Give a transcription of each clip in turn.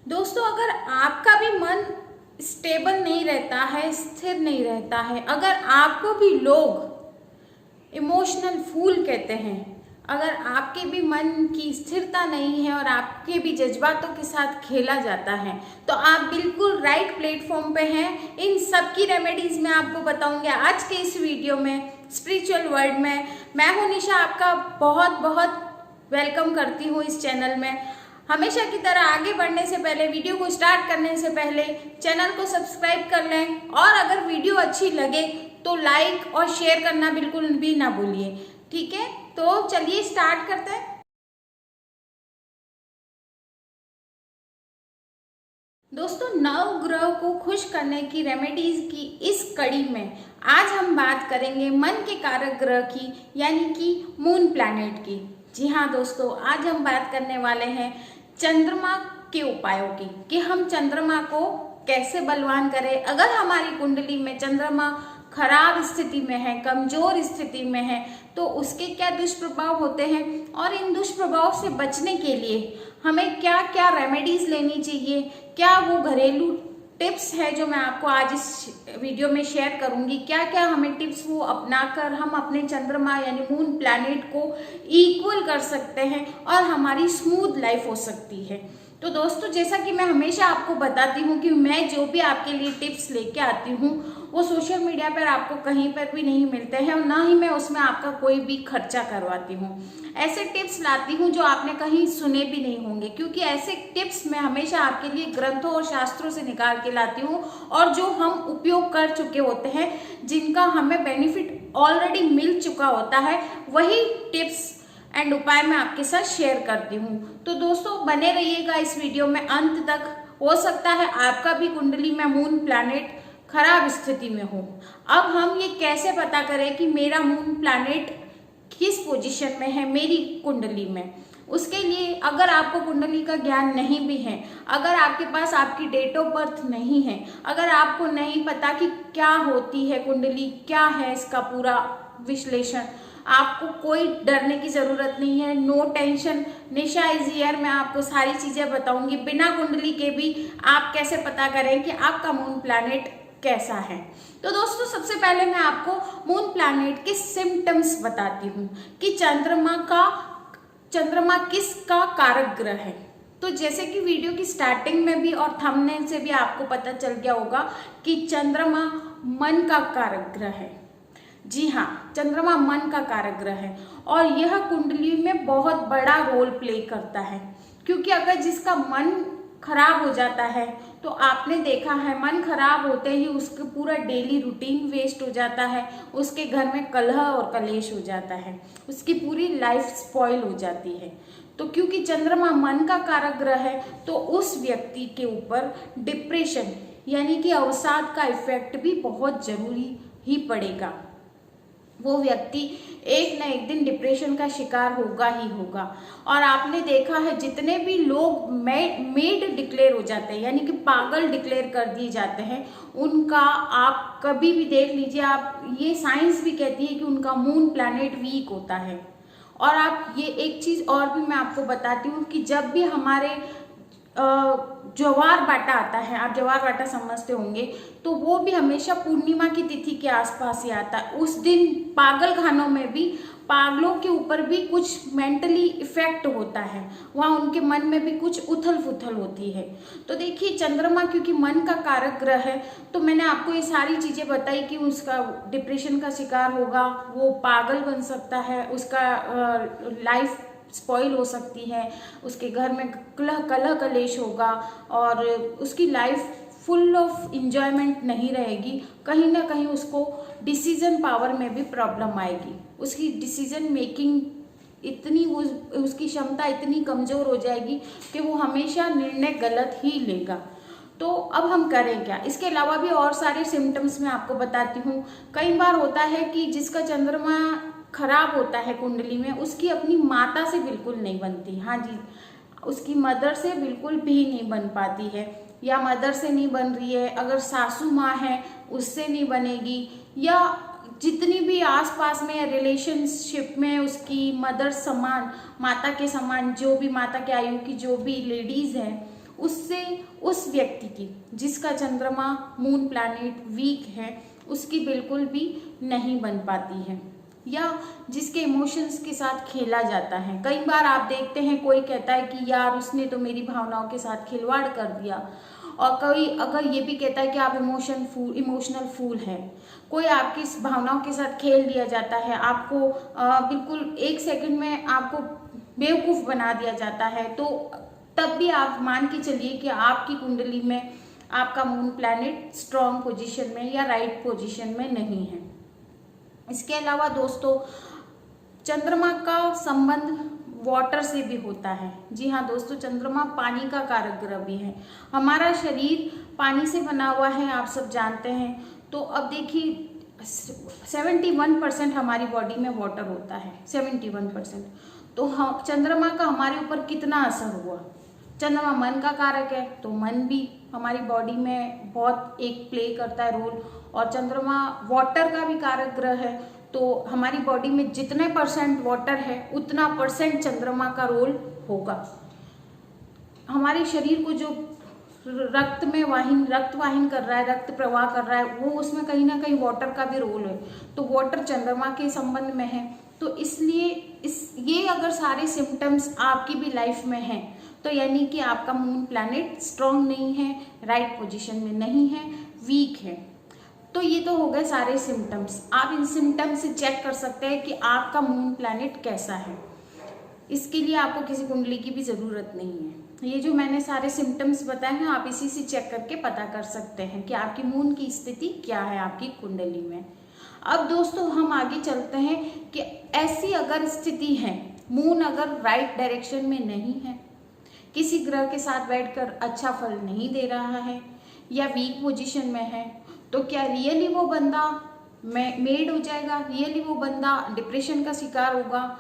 दोस्तों, अगर आपका भी मन स्टेबल नहीं रहता है, स्थिर नहीं रहता है, अगर आपको भी लोग इमोशनल फूल कहते हैं, अगर आपके भी मन की स्थिरता नहीं है और आपके भी जज्बातों के साथ खेला जाता है, तो आप बिल्कुल राइट प्लेटफॉर्म पे हैं। इन सब की रेमेडीज मैं आपको बताऊंगी आज के इस वीडियो में, स्पिरिचुअल वर्ल्ड में। मैं हूं निशा, आपका बहुत बहुत वेलकम करती हूं इस चैनल में। हमेशा की तरह आगे बढ़ने से पहले, वीडियो को स्टार्ट करने से पहले चैनल को सब्सक्राइब कर लें और अगर वीडियो अच्छी लगे तो लाइक और शेयर करना बिल्कुल भी ना भूलिए। ठीक है, तो चलिए स्टार्ट करते हैं। दोस्तों, नवग्रह को खुश करने की रेमेडीज की इस कड़ी में आज हम बात करेंगे मन के कारक ग्रह की, यानी कि मून प्लैनेट की। जी हाँ दोस्तों, आज हम बात करने वाले हैं चंद्रमा के उपायों की, कि हम चंद्रमा को कैसे बलवान करें। अगर हमारी कुंडली में चंद्रमा खराब स्थिति में है, कमजोर स्थिति में है, तो उसके क्या दुष्प्रभाव होते हैं और इन दुष्प्रभाव से बचने के लिए हमें क्या क्या रेमेडीज लेनी चाहिए, क्या वो घरेलू टिप्स है जो मैं आपको आज इस वीडियो में शेयर करूंगी। क्या क्या हमें टिप्स वो अपनाकर हम अपने चंद्रमा यानी मून प्लैनेट को इक्वल कर सकते हैं और हमारी स्मूथ लाइफ हो सकती है। तो दोस्तों, जैसा कि मैं हमेशा आपको बताती हूँ कि मैं जो भी आपके लिए टिप्स लेके आती हूँ वो सोशल मीडिया पर आपको कहीं पर भी नहीं मिलते हैं और ना ही मैं उसमें आपका कोई भी खर्चा करवाती हूँ। ऐसे टिप्स लाती हूँ जो आपने कहीं सुने भी नहीं होंगे, क्योंकि ऐसे टिप्स मैं हमेशा आपके लिए ग्रंथों और शास्त्रों से निकाल के लाती हूँ और जो हम उपयोग कर चुके होते हैं, जिनका हमें बेनिफिट ऑलरेडी मिल चुका होता है, वही टिप्स एंड उपाय मैं आपके साथ शेयर करती हूँ। तो दोस्तों, बने रहिएगा इस वीडियो में अंत तक। हो सकता है आपका भी कुंडली में मून प्लैनेट खराब स्थिति में हो। अब हम ये कैसे पता करें कि मेरा मून प्लैनेट किस पोजीशन में है मेरी कुंडली में। उसके लिए अगर आपको कुंडली का ज्ञान नहीं भी है, अगर आपके पास आपकी डेट ऑफ बर्थ नहीं है, अगर आपको नहीं पता कि क्या होती है कुंडली, क्या है इसका पूरा विश्लेषण, आपको कोई डरने की जरूरत नहीं है। No tension, Nisha is here. मैं आपको सारी चीजें बताऊंगी। बिना कुंडली के भी आप कैसे पता करें कि आपका मून प्लैनेट कैसा है। तो दोस्तों, सबसे पहले मैं आपको मून प्लैनेट के सिम्टम्स बताती हूँ कि चंद्रमा किसका कारक ग्रह है। तो जैसे कि वीडियो की स्टार्टिंग में भी और थंबनेल से भी आपको पता चल गया होगा कि चंद्रमा मन का कारक ग्रह है। जी हाँ, चंद्रमा मन का कारक ग्रह है और यह कुंडली में बहुत बड़ा रोल प्ले करता है, क्योंकि अगर जिसका मन खराब हो जाता है, तो आपने देखा है मन खराब होते ही उसका पूरा डेली रूटीन वेस्ट हो जाता है, उसके घर में कलह और कलेश हो जाता है, उसकी पूरी लाइफ स्पॉइल हो जाती है। तो क्योंकि चंद्रमा मन का कारक ग्रह है, तो उस व्यक्ति के ऊपर डिप्रेशन यानी कि अवसाद का इफेक्ट भी बहुत जरूरी ही पड़ेगा। वो व्यक्ति एक न एक दिन डिप्रेशन का शिकार होगा ही होगा। और आपने देखा है जितने भी लोग मेड डिक्लेयर हो जाते हैं, यानी कि पागल डिक्लेयर कर दिए जाते हैं, उनका आप कभी भी देख लीजिए, आप ये साइंस भी कहती है कि उनका मून प्लैनेट वीक होता है। और आप ये एक चीज और भी मैं आपको बताती हूँ कि जब भी हमारे ज्वार बाटा आता है, आप ज्वार बाटा समझते होंगे, तो वो भी हमेशा पूर्णिमा की तिथि के आसपास ही आता है। उस दिन पागल खानों में भी पागलों के ऊपर भी कुछ मेंटली इफेक्ट होता है, वहाँ उनके मन में भी कुछ उथल पुथल होती है। तो देखिए, चंद्रमा क्योंकि मन का कारक ग्रह है, तो मैंने आपको ये सारी चीजें बताई कि उसका डिप्रेशन का शिकार होगा, वो पागल बन सकता है, उसका लाइफ स्पॉइल हो सकती है, उसके घर में कलह कलेश होगा और उसकी लाइफ फुल ऑफ इंजॉयमेंट नहीं रहेगी। कहीं ना कहीं उसको डिसीजन पावर में भी प्रॉब्लम आएगी, उसकी डिसीजन मेकिंग इतनी उसकी क्षमता इतनी कमजोर हो जाएगी कि वो हमेशा निर्णय गलत ही लेगा। तो अब हम करें क्या? इसके अलावा भी और सारे सिम्टम्स मैं आपको बताती हूँ। कई बार होता है कि जिसका चंद्रमा खराब होता है कुंडली में, उसकी अपनी माता से बिल्कुल नहीं बनती। हाँ जी, उसकी मदर से बिल्कुल भी नहीं बन पाती है, या मदर से नहीं बन रही है, अगर सासू माँ है उससे नहीं बनेगी, या जितनी भी आसपास में रिलेशनशिप में उसकी मदर समान, माता के समान, जो भी माता के आयु की जो भी लेडीज हैं, उससे उस व्यक्ति की जिसका चंद्रमा मून प्लैनेट वीक है उसकी बिल्कुल भी नहीं बन पाती है, या जिसके इमोशंस के साथ खेला जाता है। कई बार आप देखते हैं कोई कहता है कि यार उसने तो मेरी भावनाओं के साथ खिलवाड़ कर दिया, और कोई अगर ये भी कहता है कि आप इमोशनल फूल है। कोई आपकी भावनाओं के साथ खेल दिया जाता है, आपको बिल्कुल एक सेकंड में आपको बेवकूफ़ बना दिया जाता है, तो तब भी आप मान के चलिए कि आपकी कुंडली में आपका मून प्लैनेट स्ट्रॉन्ग पोजीशन में या राइट पोजीशन में नहीं है। इसके अलावा दोस्तों, चंद्रमा का संबंध वाटर से भी होता है। जी हाँ दोस्तों, चंद्रमा पानी का कारक ग्रह भी है। हमारा शरीर पानी से बना हुआ है, आप सब जानते हैं। तो अब देखिए 71% हमारी बॉडी में वाटर होता है, 71%। तो चंद्रमा का हमारे ऊपर कितना असर हुआ। चंद्रमा मन का कारक है, तो मन भी हमारी बॉडी में बहुत एक प्ले करता है रोल, और चंद्रमा वाटर का भी कारक ग्रह है, तो हमारी बॉडी में जितने % वाटर है उतना % चंद्रमा का रोल होगा। हमारे शरीर को जो रक्त वाहिन कर रहा है, रक्त प्रवाह कर रहा है, वो उसमें कहीं ना कहीं वाटर का भी रोल है। तो वाटर चंद्रमा के संबंध में है, तो इसलिए ये अगर सारे सिम्टम्स आपकी भी लाइफ में हैं, तो यानी कि आपका मून प्लैनेट स्ट्रॉन्ग नहीं है, राइट पोजीशन में नहीं है, वीक है। तो ये तो हो गए सारे सिम्टम्स। आप इन सिम्टम्स से चेक कर सकते हैं कि आपका मून प्लैनेट कैसा है। इसके लिए आपको किसी कुंडली की भी ज़रूरत नहीं है। ये जो मैंने सारे सिम्टम्स बताए हैं, आप इसी से चेक करके पता कर सकते हैं कि आपकी मून की स्थिति क्या है आपकी कुंडली में। अब दोस्तों हम आगे चलते हैं कि ऐसी अगर स्थिति है, मून अगर राइट डायरेक्शन में नहीं है, किसी ग्रह के साथ बैठकर अच्छा फल नहीं दे रहा है, या वीक पोजीशन में है, तो क्या रियली वो बंदा मेड हो जाएगा, रियली वो बंदा डिप्रेशन का शिकार होगा।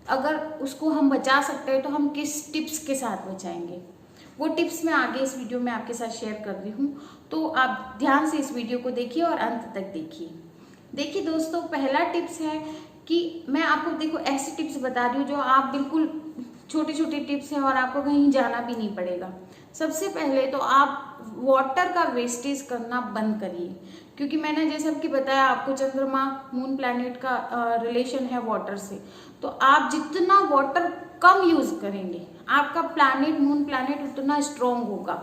अगर उसको हम बचा सकते हैं तो हम किस टिप्स के साथ बचाएंगे, वो टिप्स मैं आगे इस वीडियो में आपके साथ शेयर कर रही हूँ। तो आप ध्यान से इस वीडियो को देखिए और अंत तक देखिए। देखिए दोस्तों, पहला टिप्स है कि मैं आपको देखो ऐसी टिप्स बता रही हूँ जो आप बिल्कुल छोटे छोटे टिप्स हैं और आपको कहीं जाना भी नहीं पड़ेगा। सबसे पहले तो आप वाटर का वेस्टेज करना बंद करिए, क्योंकि मैंने जैसे कि बताया आपको चंद्रमा मून प्लैनेट का रिलेशन है वाटर से। तो आप जितना वाटर कम यूज करेंगे, आपका प्लैनेट मून प्लैनेट उतना स्ट्रॉन्ग होगा।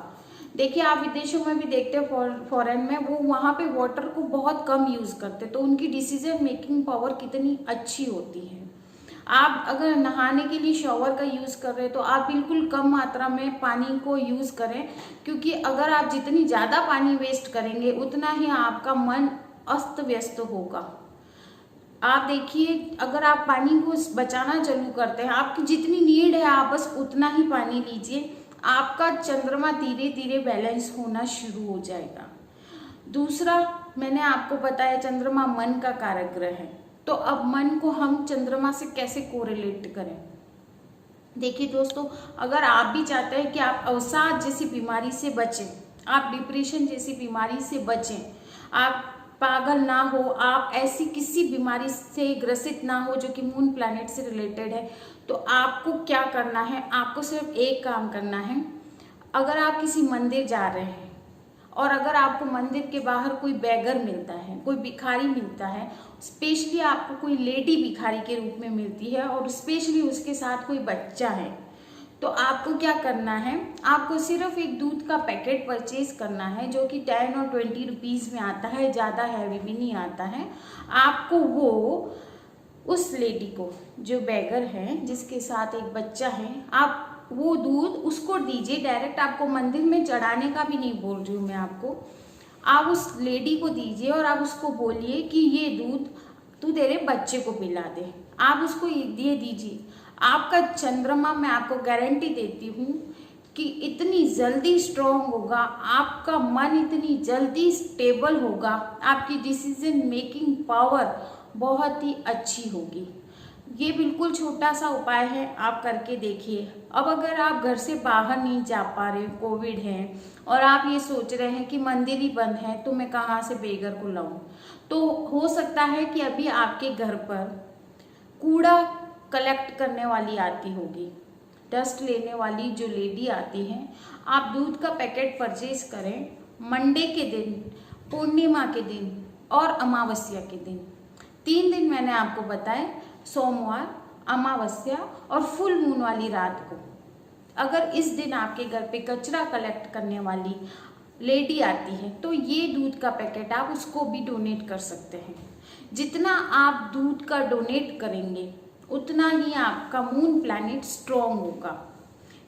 देखिए आप विदेशों में भी देखते हैं, फॉरेन में वो वहाँ पे वाटर को बहुत कम यूज करते, तो उनकी डिसीजन मेकिंग पावर कितनी अच्छी होती है। आप अगर नहाने के लिए शॉवर का यूज़ कर रहे हैं तो आप बिल्कुल कम मात्रा में पानी को यूज़ करें, क्योंकि अगर आप जितनी ज़्यादा पानी वेस्ट करेंगे उतना ही आपका मन अस्त व्यस्त होगा। आप देखिए अगर आप पानी को बचाना चालू करते हैं, आपकी जितनी नीड है आप बस उतना ही पानी लीजिए, आपका चंद्रमा धीरे धीरे बैलेंस होना शुरू हो जाएगा। दूसरा मैंने आपको बताया चंद्रमा मन का कारक ग्रह है, तो अब मन को हम चंद्रमा से कैसे कोरिलेट करें। देखिए दोस्तों, अगर आप भी चाहते हैं कि आप अवसाद जैसी बीमारी से बचें, आप डिप्रेशन जैसी बीमारी से बचें, आप पागल ना हो, आप ऐसी किसी बीमारी से ग्रसित ना हो जो कि मून प्लैनेट से रिलेटेड है, तो आपको क्या करना है, आपको सिर्फ एक काम करना है। अगर आप किसी मंदिर जा रहे हैं और अगर आपको मंदिर के बाहर कोई बेगर मिलता है, कोई भिखारी मिलता है, स्पेशली आपको कोई लेडी भिखारी के रूप में मिलती है और स्पेशली उसके साथ कोई बच्चा है, तो आपको क्या करना है, आपको सिर्फ एक दूध का पैकेट परचेज करना है जो कि 10 और 20 रुपीज़ में आता है, ज़्यादा हैवी भी नहीं आता है। आपको वो उस लेडी को जो बेगर है जिसके साथ एक बच्चा है, आप वो दूध उसको दीजिए। डायरेक्ट आपको मंदिर में चढ़ाने का भी नहीं बोल रही हूँ मैं आपको, आप उस लेडी को दीजिए और आप उसको बोलिए कि ये दूध तू तेरे बच्चे को पिला दे, आप उसको ये दीजिए। आपका चंद्रमा मैं आपको गारंटी देती हूँ कि इतनी जल्दी स्ट्रॉन्ग होगा, आपका मन इतनी जल्दी स्टेबल होगा, आपकी डिसीजन मेकिंग पावर बहुत ही अच्छी होगी। ये बिल्कुल छोटा सा उपाय है, आप करके देखिए। अब अगर आप घर से बाहर नहीं जा पा रहे, कोविड है और आप ये सोच रहे हैं कि मंदिर ही बंद है तो मैं कहाँ से बेगर को लाऊं, तो हो सकता है कि अभी आपके घर पर कूड़ा कलेक्ट करने वाली आती होगी, डस्ट लेने वाली जो लेडी आती हैं, आप दूध का पैकेट परचेज करें मंडे के दिन, पूर्णिमा के दिन और अमावस्या के दिन। 3 दिन मैंने आपको बताए, सोमवार, अमावस्या और फुल मून वाली रात को। अगर इस दिन आपके घर पे कचरा कलेक्ट करने वाली लेडी आती है तो ये दूध का पैकेट आप उसको भी डोनेट कर सकते हैं। जितना आप दूध का डोनेट करेंगे उतना ही आपका मून प्लैनेट स्ट्रॉन्ग होगा।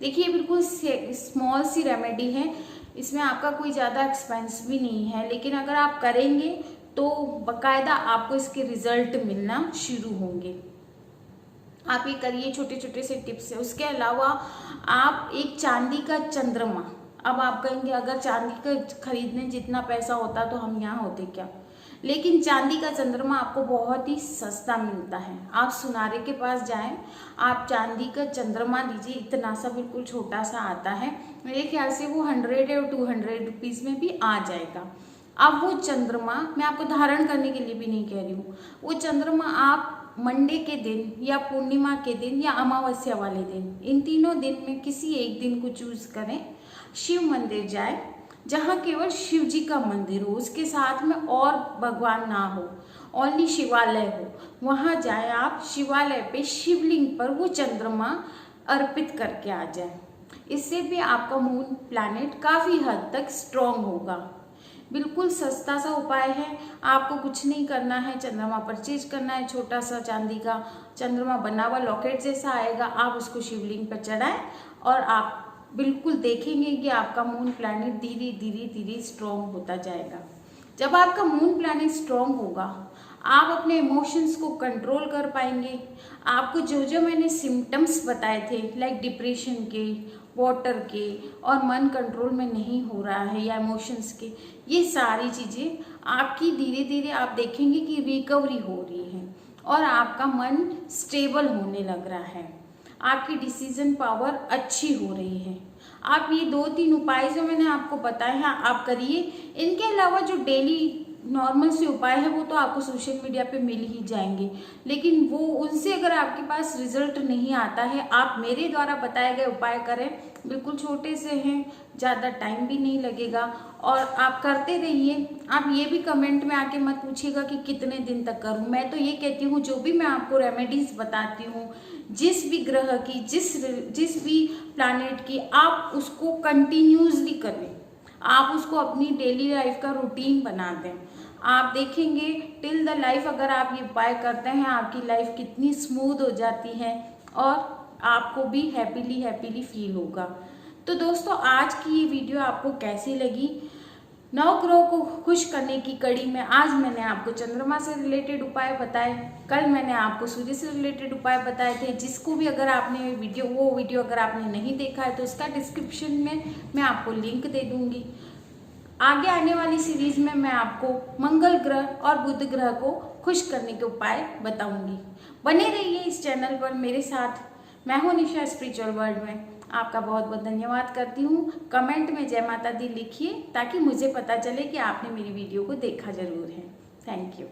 देखिए, बिल्कुल स्मॉल सी रेमेडी है, इसमें आपका कोई ज़्यादा एक्सपेंस भी नहीं है, लेकिन अगर आप करेंगे तो बाकायदा आपको इसके रिजल्ट मिलना शुरू होंगे। आप ये करिए, छोटे छोटे से टिप्स है। उसके अलावा आप एक चांदी का चंद्रमा, अब आप कहेंगे अगर चांदी का खरीदने जितना पैसा होता तो हम यहाँ होते क्या, लेकिन चांदी का चंद्रमा आपको बहुत ही सस्ता मिलता है। आप सुनारे के पास जाएं, आप चांदी का चंद्रमा लीजिए, इतना सा बिल्कुल छोटा सा आता है, मेरे ख्याल से वो 100 या 200 रुपीज़ में भी आ जाएगा। अब वो चंद्रमा मैं आपको धारण करने के लिए भी नहीं कह रही हूँ, वो चंद्रमा आप मंडे के दिन या पूर्णिमा के दिन या अमावस्या वाले दिन, इन तीनों दिन में किसी एक दिन को चूज करें, शिव मंदिर जाएं जहाँ केवल शिव जी का मंदिर हो, उसके साथ में और भगवान ना हो, ओनली शिवालय हो, वहाँ जाए आप, शिवालय पे शिवलिंग पर वो चंद्रमा अर्पित करके आ जाए। इससे भी आपका मून प्लैनेट काफ़ी हद तक स्ट्रॉन्ग होगा। बिल्कुल सस्ता सा उपाय है, आपको कुछ नहीं करना है, चंद्रमा परचेज करना है, छोटा सा चांदी का चंद्रमा बना हुआ लॉकेट जैसा आएगा, आप उसको शिवलिंग पर चढ़ाएं और आप बिल्कुल देखेंगे कि आपका मून प्लैनेट धीरे धीरे धीरे स्ट्रॉन्ग होता जाएगा। जब आपका मून प्लैनेट स्ट्रॉन्ग होगा, आप अपने इमोशंस को कंट्रोल कर पाएंगे। आपको जो जो मैंने सिम्टम्स बताए थे, लाइक डिप्रेशन के, वाटर के और मन कंट्रोल में नहीं हो रहा है या इमोशंस के, ये सारी चीज़ें आपकी धीरे धीरे आप देखेंगे कि रिकवरी हो रही है और आपका मन स्टेबल होने लग रहा है, आपकी डिसीजन पावर अच्छी हो रही है। आप ये 2-3 उपाय जो मैंने आपको बताए हैं आप करिए। इनके अलावा जो डेली नॉर्मल से उपाय है वो तो आपको सोशल मीडिया पे मिल ही जाएंगे, लेकिन वो उनसे अगर आपके पास रिजल्ट नहीं आता है, आप मेरे द्वारा बताए गए उपाय करें। बिल्कुल छोटे से हैं, ज़्यादा टाइम भी नहीं लगेगा और आप करते रहिए। आप ये भी कमेंट में आके मत पूछिएगा कि कितने दिन तक करूं। मैं तो ये कहती हूँ, जो भी मैं आपको रेमेडीज बताती हूँ, जिस भी ग्रह की, जिस भी प्लैनेट की, आप उसको कंटिन्यूसली करें, आप उसको अपनी डेली लाइफ का रूटीन बना दें। आप देखेंगे टिल द लाइफ अगर आप ये उपाय करते हैं, आपकी लाइफ कितनी स्मूथ हो जाती है और आपको भी हैप्पीली फील होगा। तो दोस्तों, आज की ये वीडियो आपको कैसी लगी? 9 ग्रह को खुश करने की कड़ी में आज मैंने आपको चंद्रमा से रिलेटेड उपाय बताए, कल मैंने आपको सूर्य से रिलेटेड उपाय बताए थे। जिसको भी अगर आपने वो वीडियो अगर आपने नहीं देखा है तो उसका डिस्क्रिप्शन में मैं आपको लिंक दे दूंगी। आगे आने वाली सीरीज में मैं आपको मंगल ग्रह और बुध ग्रह को खुश करने के उपाय बताऊंगी। बने रहिए इस चैनल पर मेरे साथ। मैं हूं निशा स्पिरिचुअल वर्ल्ड में। आपका बहुत बहुत धन्यवाद करती हूँ। कमेंट में जय माता दी लिखिए ताकि मुझे पता चले कि आपने मेरी वीडियो को देखा जरूर है। Thank you.